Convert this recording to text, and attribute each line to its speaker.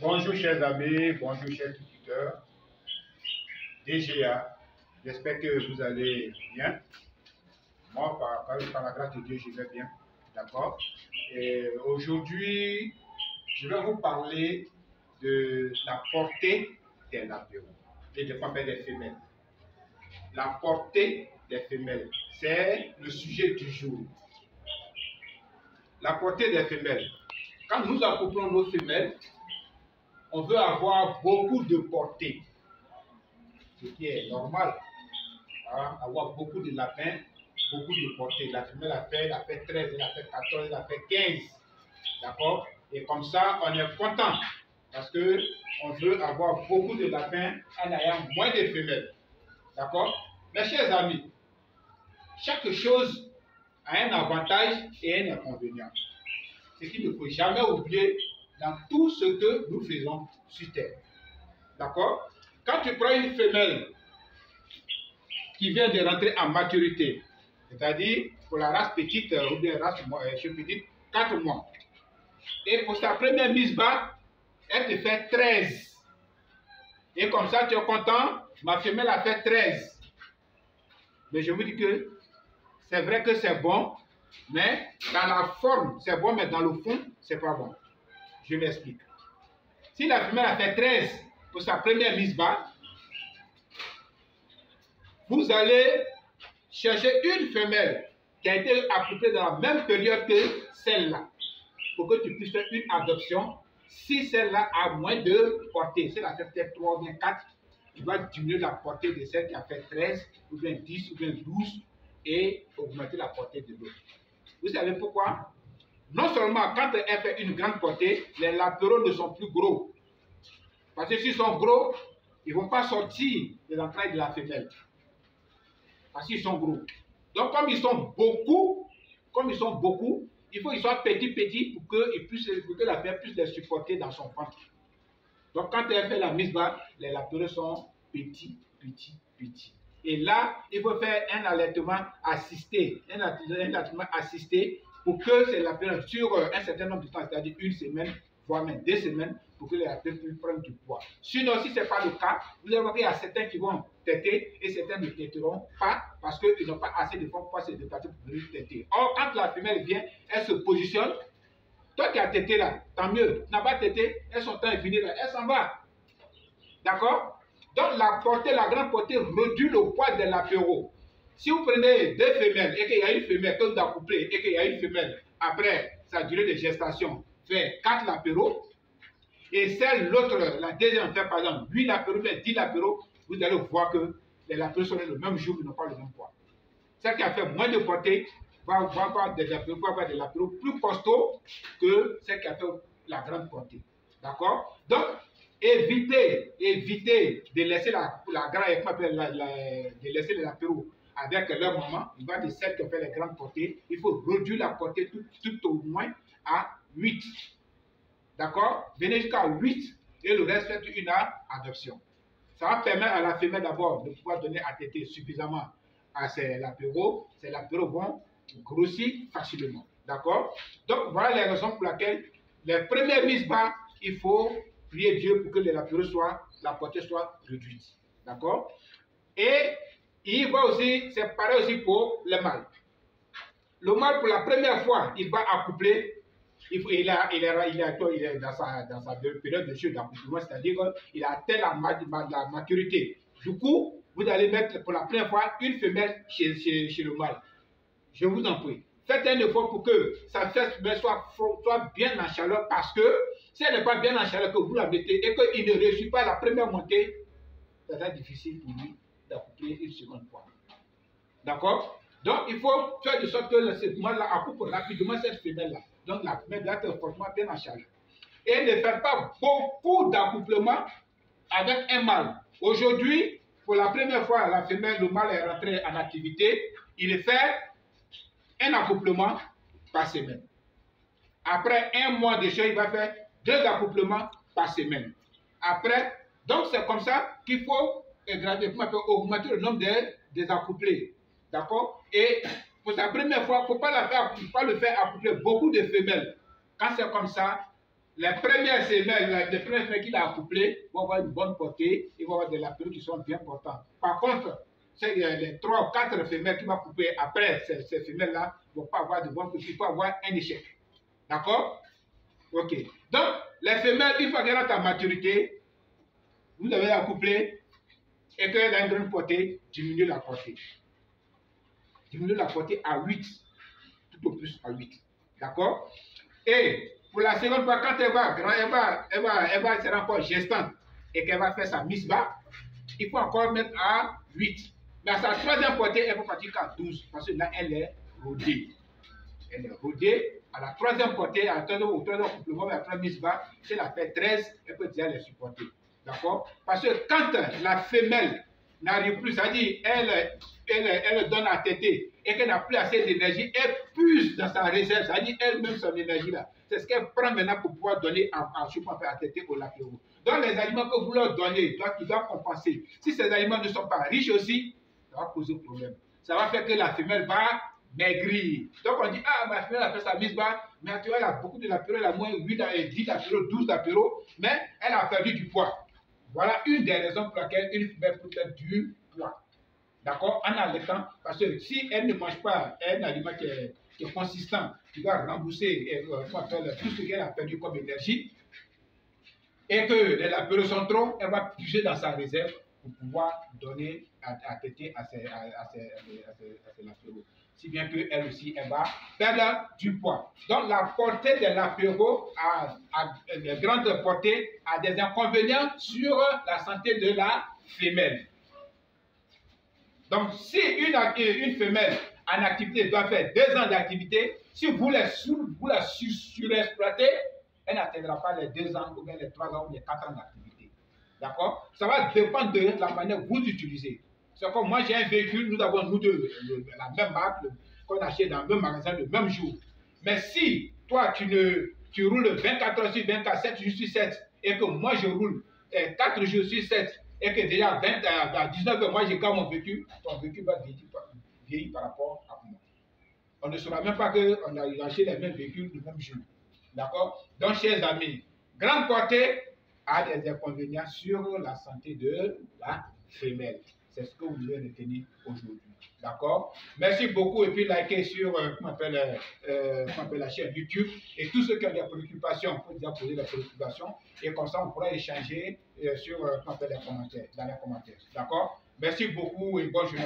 Speaker 1: Bonjour chers amis, bonjour chers tuteurs, DGA, j'espère que vous allez bien. Moi, par la grâce de Dieu, je vais bien, d'accord. Et aujourd'hui, je vais vous parler de la portée des latéraux et des femelles des femelles. La portée des femelles, c'est le sujet du jour. La portée des femelles. Quand nous accouplons nos femelles, on veut avoir beaucoup de portée, ce qui est normal. Hein, avoir beaucoup de lapins, beaucoup de portée. La femelle a fait 13, elle a fait 14, elle a fait 15. D'accord? Et comme ça, on est content parce qu'on veut avoir beaucoup de lapins en ayant moins de femelles. D'accord? Mes chers amis, chaque chose a un avantage et un inconvénient. Ce qu'il ne faut jamais oublier dans tout ce que nous faisons sur Terre. D'accord? Quand tu prends une femelle qui vient de rentrer en maturité, c'est-à-dire pour la race petite ou bien race petite, 4 mois. Et pour sa première mise bas, elle te fait 13. Et comme ça, tu es content, ma femelle a fait 13. Mais je vous dis que c'est vrai que c'est bon, mais dans la forme, c'est bon, mais dans le fond, c'est pas bon. Je m'explique. Si la femelle a fait 13 pour sa première mise bas, vous allez chercher une femelle qui a été accouplée dans la même période que celle-là, pour que tu puisses faire une adoption. Si celle-là a moins de portée, si elle a fait peut-être 3 ou bien 4, tu vas diminuer la portée de celle qui a fait 13, ou bien 10, ou bien 12, et augmenter la portée de l'autre. Vous savez pourquoi? Non seulement quand elle fait une grande portée, les latéraux ne sont plus gros. Parce que s'ils sont gros, ils ne vont pas sortir des entrailles de la femelle. Parce qu'ils sont gros. Donc comme ils sont beaucoup, il faut qu'ils soient petits pour que la femelle puisse les supporter dans son ventre. Donc quand elle fait la mise bas, les latéraux sont petits. Et là, il faut faire un allaitement assisté. Un allaitement assisté pour que ces latéraux sur un certain nombre de temps, c'est-à-dire 1 semaine, voire même 2 semaines, pour que les latéraux puissent prendre du poids. Sinon, si ce n'est pas le cas, vous allez voir qu'il y a certains qui vont téter et certains ne téteront pas parce qu'ils n'ont pas assez de force pour se déplacer pour venir téter. Or, quand la femelle vient, elle se positionne. Toi qui as tété là, tant mieux. Tu n'as pas tété, son temps est fini là, elle s'en va. D'accord? Donc la grande portée réduit le poids des latéraux. Si vous prenez 2 femelles et qu'il y a une femelle que vous accouplez et qu'il y a une femelle après sa durée de gestation fait 4 latéraux et celle l'autre, la deuxième fait par exemple 8 latéraux, 10 latéraux, vous allez voir que les latéraux sont le même jour, ils n'ont pas le même poids. Celle qui a fait moins de portée va avoir des latéraux plus costauds que celle qui a fait la grande portée. D'accord? Donc, évitez de laisser de laisser les latéraux avec leur maman. Il va de celle qui a fait les grandes portées. Il faut réduire la portée tout au moins à 8. D'accord? Venez jusqu'à 8 et le reste fait une adoption. Ça va permettre à la femelle d'abord de pouvoir donner à téter suffisamment à ces latéraux. Ces latéraux vont grossir facilement. D'accord? Donc voilà les raisons pour lesquelles les premières mises bas, il faut prier Dieu pour que les latéraux la portée soit réduite. D'accord? Et il va aussi, c'est pareil aussi pour le mâle. Le mâle, pour la première fois, il va accoupler. Il est dans sa période de jeu d'accouplement, c'est-à-dire qu'il a atteint la maturité. Du coup, vous allez mettre pour la première fois une femelle chez le mâle. Je vous en prie. Faites un effort pour que sa femelle soit bien en chaleur, parce que si elle n'est pas bien en chaleur, que vous la mettez et qu'il ne réussit pas la première montée, ça sera difficile pour lui d'accoupler une seconde fois. D'accord? Donc, il faut faire de sorte que ce mâle-là accouple rapidement cette femelle-là. Donc, la femelle doit être fortement bien en chaleur. Et ne faites pas beaucoup d'accouplement avec un mâle. Aujourd'hui, pour la première fois, la femelle, le mâle est rentré en activité. Il fait un accouplement par semaine. Après 1 mois de jeu, il va faire 2 accouplements par semaine. Après, donc c'est comme ça qu'il faut augmenter le nombre des accouplés. D'accord? Et pour sa première fois, il ne faut pas le faire accoupler beaucoup de femelles. Quand c'est comme ça, les premières semelles, les premières femelles qu'il a accouplées vont avoir une bonne portée, ils vont avoir des lapéraux qui sont bien portants. Par contre, c'est les 3 ou 4 femelles qui vont couper après ces femelles-là ne vont pas avoir de bonne portée, il faut avoir un échec. D'accord? Ok. Donc, les femelles, une fois qu'elles ont à maturité, vous devez la coupler et qu'elle a une grande portée, diminuez la portée. Diminuez la portée à 8, tout au plus à 8. D'accord? Et pour la seconde fois, quand elle va se rendre gestante et qu'elle va faire sa mise bas, il faut encore mettre à 8. Mais à sa troisième portée, elle va partir à 12 parce que là, elle est rodée. Elle est rodée. À la troisième portée, au troisième couplement, à la première mise bas, si elle a fait 13, elle peut déjà les supporter. D'accord? Parce que quand la femelle n'arrive plus, c'est-à-dire elle donne à téter et qu'elle n'a plus assez d'énergie, elle puise dans sa réserve, c'est-à-dire elle-même son énergie là. C'est ce qu'elle prend maintenant pour pouvoir donner à téter aux latéraux. Donc les aliments que vous leur donnez, ils doivent compenser. Si ces aliments ne sont pas riches aussi, ça va poser problème. Ça va faire que la femelle va maigrir. Donc on dit, ah, ma femelle a fait sa mise bas, mais actuellement elle a beaucoup de lapéraux, elle a moins 8, 10 lapéraux, 12 lapéraux, mais elle a perdu du poids. Voilà une des raisons pour laquelle une femelle peut perdre du poids. D'accord? En allaitant, parce que si elle ne mange pas un aliment qui est consistant, qui va rembourser tout ce qu'elle a perdu comme énergie, et que les lapéraux sont trop, elle va puiser dans sa réserve pour pouvoir donner à téter à ses lapéraux. Si bien qu'elle aussi, elle va perdre du poids. Donc, la portée des lapéraux de grande portée a des inconvénients sur la santé de la femelle. Donc, si une femelle en activité doit faire 2 ans d'activité, si vous la surexploitez, elle n'atteindra pas les 2 ans, ou bien les 3 ans, ou les 4 ans d'activité. D'accord? Ça va dépendre de la manière dont vous utilisez. C'est comme moi, j'ai un véhicule, nous avons nous deux la même marque, qu'on achète dans le même magasin le même jour. Mais si toi, tu roules 24 heures sur 24, 7 jours sur 7, et que moi, je roule 4 jours sur 7, et que déjà à 19 heures, moi, j'ai garde mon véhicule, ton véhicule va vieillir par rapport à moi. On ne saura même pas qu'on a acheté les mêmes véhicules le même jour. D'accord? Donc, chers amis, grande portée a des inconvénients sur la santé de la femelle. C'est ce que vous devez retenir aujourd'hui. D'accord? Merci beaucoup et puis likez sur la chaîne YouTube. Et tous ceux qui ont des préoccupations, on peut déjà poser des préoccupations. Et comme ça, on pourra échanger sur dans les commentaires. D'accord? Merci beaucoup et bonne journée.